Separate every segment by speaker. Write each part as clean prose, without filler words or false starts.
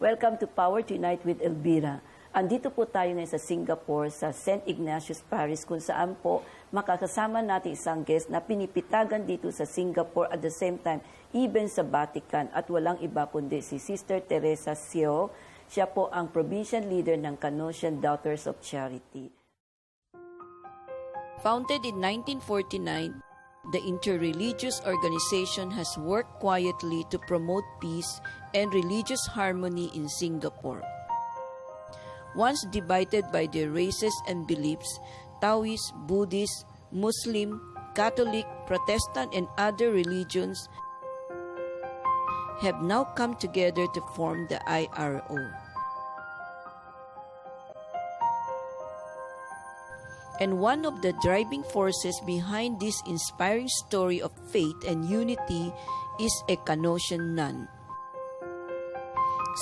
Speaker 1: Welcome to Power to Unite with Elvira. Andito po tayo ngayon sa Singapore, sa St. Ignatius Parish, kung saan po makakasama natin isang guest na pinipitagan dito sa Singapore at the same time, even sa Vatican. At walang iba kundi si Sister Theresa Seow. Siya po ang Provincial Leader ng Canossian Daughters of Charity. Founded in 1949, the interreligious organization has worked quietly to promote peace and religious harmony in Singapore. Once divided by their races and beliefs, Taoist, Buddhist, Muslim, Catholic, Protestant, and other religions have now come together to form the IRO. And one of the driving forces behind this inspiring story of faith and unity is a Canossian nun.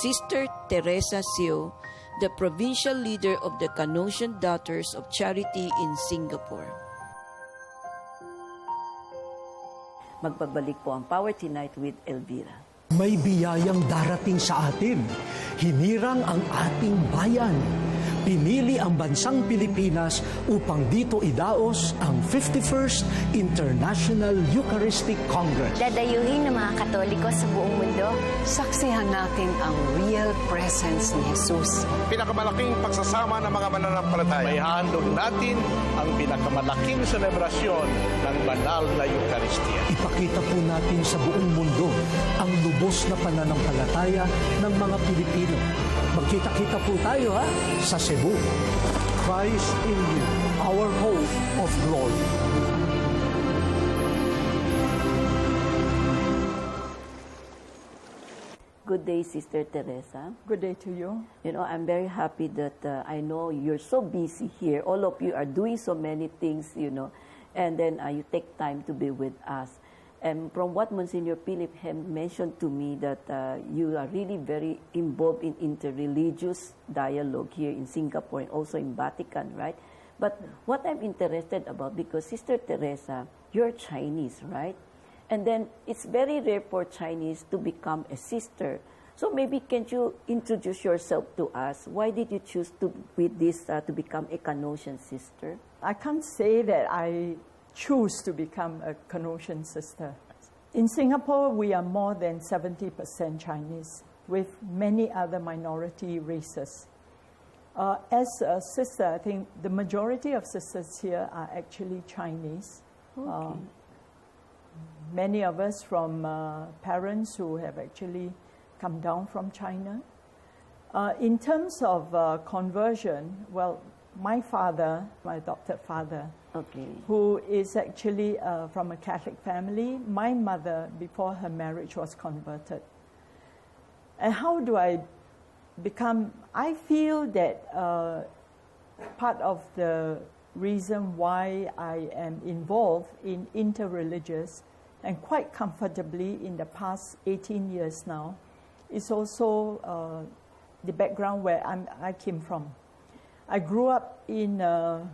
Speaker 1: Sister Theresa Seow, the provincial leader of the Canossian Daughters of Charity in Singapore. Magbabalik po ang Power Tonight with Elvira.
Speaker 2: May biyayang darating sa atin. Hinirang ang ating bayan. Pinili ang bansang Pilipinas upang dito idaos ang 51st International Eucharistic Congress.
Speaker 3: Dadayuhin ng mga Katoliko sa buong mundo.
Speaker 4: Saksihan natin ang real presence ni Jesus.
Speaker 5: Pinakamalaking pagsasama ng mga mananampalataya. May handog natin ang pinakamalaking selebrasyon ng banal na Eucharistia.
Speaker 2: Ipakita po natin sa buong mundo ang lubos na pananampalataya ng mga Pilipino. Magkita-kita po tayo sa Cebu. Christ in you, our hope of glory.
Speaker 1: Good day, Sister Theresa.
Speaker 6: Good day to you.
Speaker 1: You know, I'm very happy that I know you're so busy here. All of you are doing so many things, you know, and then you take time to be with us. And from what Monsignor Philip mentioned to me that you are really very involved in interreligious dialogue here in Singapore and also in Vatican, right? But what I'm interested about, because Sister Theresa, you're Chinese, right? And then it's very rare for Chinese to become a sister. So maybe can you introduce yourself to us? Why did you choose to become a Canossian sister?
Speaker 6: I can't say that I choose to become a Canossian sister. In Singapore, we are more than 70% Chinese, with many other minority races. As a sister, I think the majority of sisters here are actually Chinese.
Speaker 1: Okay.
Speaker 6: Many of us from parents who have actually come down from China. In terms of conversion, well, my father, my adopted father, who is actually from a Catholic family, my mother, before her marriage, was converted. And how do I become? I feel that part of the reason why I am involved in interreligious and quite comfortably in the past 18 years now is also the background where I came from. I grew up in a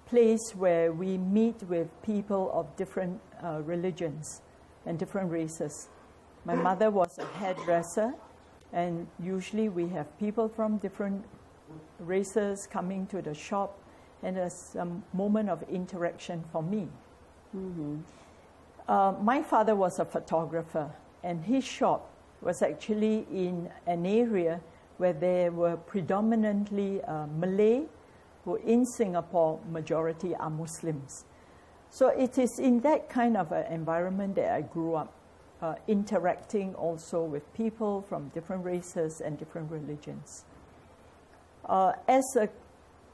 Speaker 6: place where we meet with people of different religions and different races. My mother was a hairdresser, and usually we have people from different races coming to the shop, and there's a moment of interaction for me.
Speaker 1: Mm-hmm.
Speaker 6: My father was a photographer, and his shop was actually in an area where there were predominantly Malay, who in Singapore, majority are Muslims. So it is in that kind of an environment that I grew up, interacting also with people from different races and different religions. As a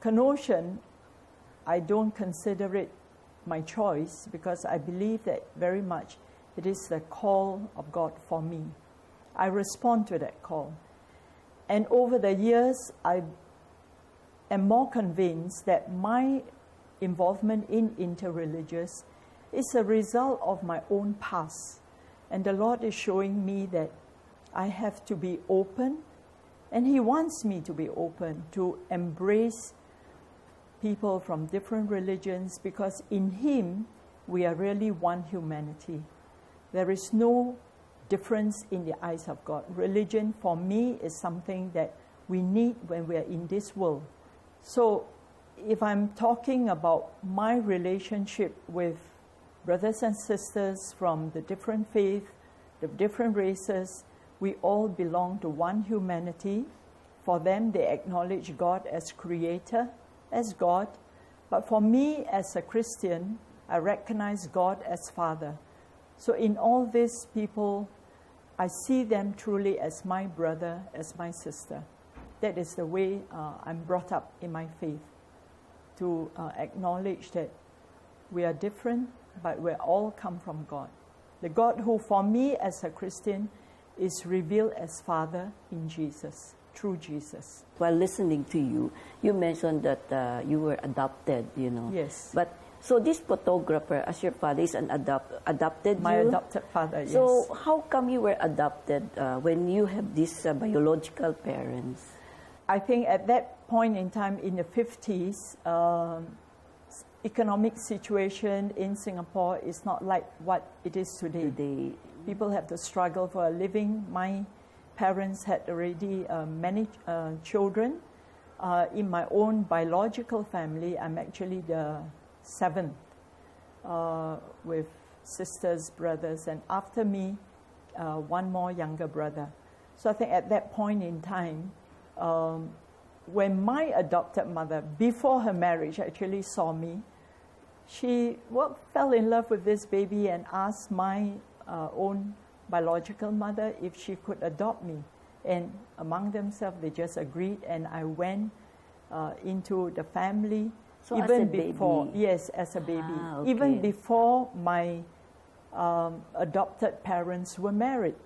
Speaker 6: Canossian, I don't consider it my choice because I believe that very much it is the call of God for me. I respond to that call. And over the years, I am more convinced that my involvement in interreligious is a result of my own past. And the Lord is showing me that I have to be open, and He wants me to be open to embrace people from different religions, because in Him we are really one humanity. There is no difference in the eyes of God. Religion, for me, is something that we need when we are in this world. So if I'm talking about my relationship with brothers and sisters from the different faiths, the different races, we all belong to one humanity. For them, they acknowledge God as creator, as God. But for me, as a Christian, I recognize God as Father. So in all these people, I see them truly as my brother, as my sister. That is the way I'm brought up in my faith, to acknowledge that we are different, but we all come from God. The God who, for me as a Christian, is revealed as Father in Jesus, through Jesus.
Speaker 1: While listening to you, you mentioned that you were adopted, you know.
Speaker 6: Yes.
Speaker 1: But so this photographer, as your father, is an adopted
Speaker 6: My
Speaker 1: you?
Speaker 6: adopted father, yes.
Speaker 1: So how come you were adopted when you have these biological parents?
Speaker 6: I think at that point in time, in the 50s, economic situation in Singapore is not like what it is today. People have to struggle for a living. My parents had already many children. In my own biological family, I'm actually the seventh with sisters, brothers, and after me, one more younger brother. So I think at that point in time, when my adopted mother, before her marriage, actually saw me, she fell in love with this baby and asked my own biological mother if she could adopt me. And among themselves, they just agreed, and I went into the family.
Speaker 1: So
Speaker 6: even
Speaker 1: as a
Speaker 6: before,
Speaker 1: baby?
Speaker 6: Yes, as a baby.
Speaker 1: Okay.
Speaker 6: Even before my adopted parents were married,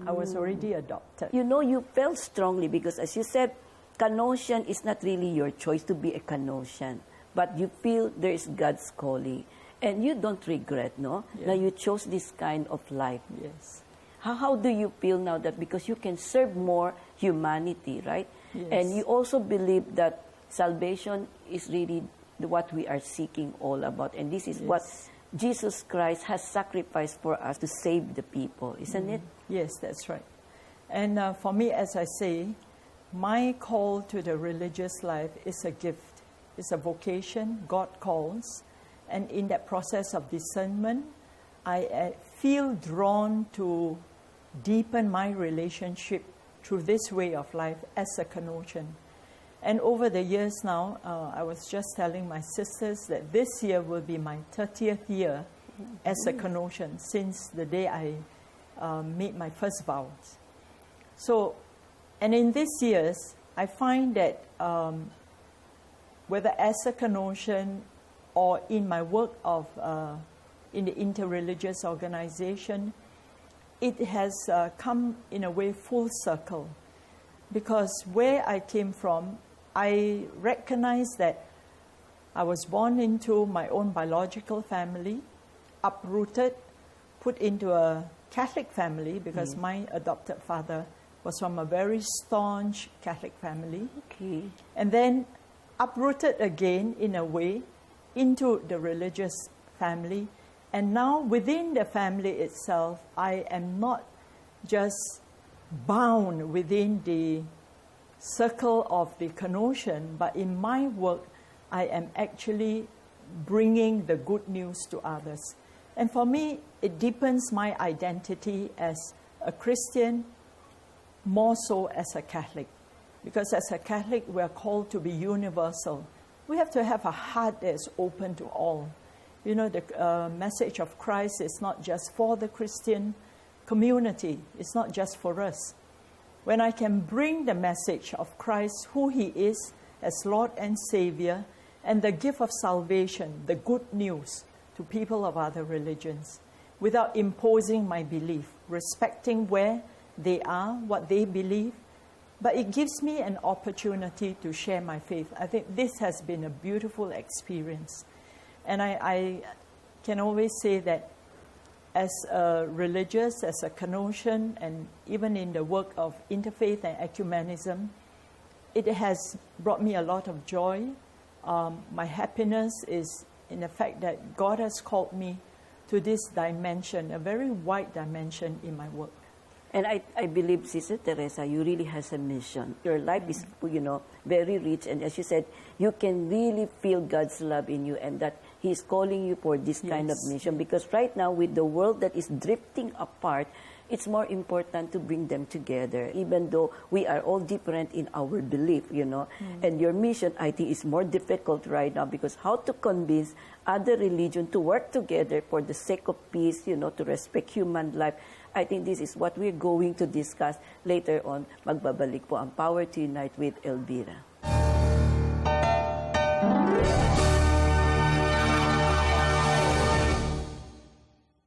Speaker 6: I was already adopted.
Speaker 1: You know, you felt strongly because, as you said, Canossian is not really your choice to be a Canossian, but you feel there is God's calling. And you don't regret, no?
Speaker 6: Yeah.
Speaker 1: Now you chose this kind of life.
Speaker 6: Yes.
Speaker 1: How do you feel now that because you can serve more humanity, right?
Speaker 6: Yes.
Speaker 1: And you also believe that salvation is really what we are seeking all about. And this is what Jesus Christ has sacrificed for us to save the people, isn't it?
Speaker 6: Yes, that's right. And for me, as I say, my call to the religious life is a gift. It's a vocation God calls. And in that process of discernment, I feel drawn to deepen my relationship through this way of life as a Canossian. And over the years now, I was just telling my sisters that this year will be my 30th year as a Canossian since the day I made my first vows. So, and in these years, I find that whether as a Canossian or in my work of in the interreligious organization, it has come in a way full circle. Because where I came from, I recognize that I was born into my own biological family, uprooted, put into a Catholic family because my adopted father was from a very staunch Catholic family.
Speaker 1: Okay.
Speaker 6: And then uprooted again in a way into the religious family. And now within the family itself, I am not just bound within the circle of the Canossian, but in my work, I am actually bringing the good news to others. And for me, it deepens my identity as a Christian, more so as a Catholic. Because as a Catholic, we are called to be universal. We have to have a heart that is open to all. You know, the message of Christ is not just for the Christian community. It's not just for us. When I can bring the message of Christ, who He is as Lord and Savior, and the gift of salvation, the good news to people of other religions, without imposing my belief, respecting where they are, what they believe, but it gives me an opportunity to share my faith. I think this has been a beautiful experience. And I can always say that as a religious, as a Canossian, and even in the work of interfaith and ecumenism, it has brought me a lot of joy. My happiness is in the fact that God has called me to this dimension, a very wide dimension in my work.
Speaker 1: And I believe, Sister Theresa, you really has a mission. Your life is, very rich. And as you said, you can really feel God's love in you and that He's calling you for this kind of mission. Because right now, with the world that is drifting apart, it's more important to bring them together, even though we are all different in our belief, And your mission, I think, is more difficult right now because how to convince other religion to work together for the sake of peace, to respect human life. I think this is what we're going to discuss later on. Magbabalik po ang Power to Unite with Elvira.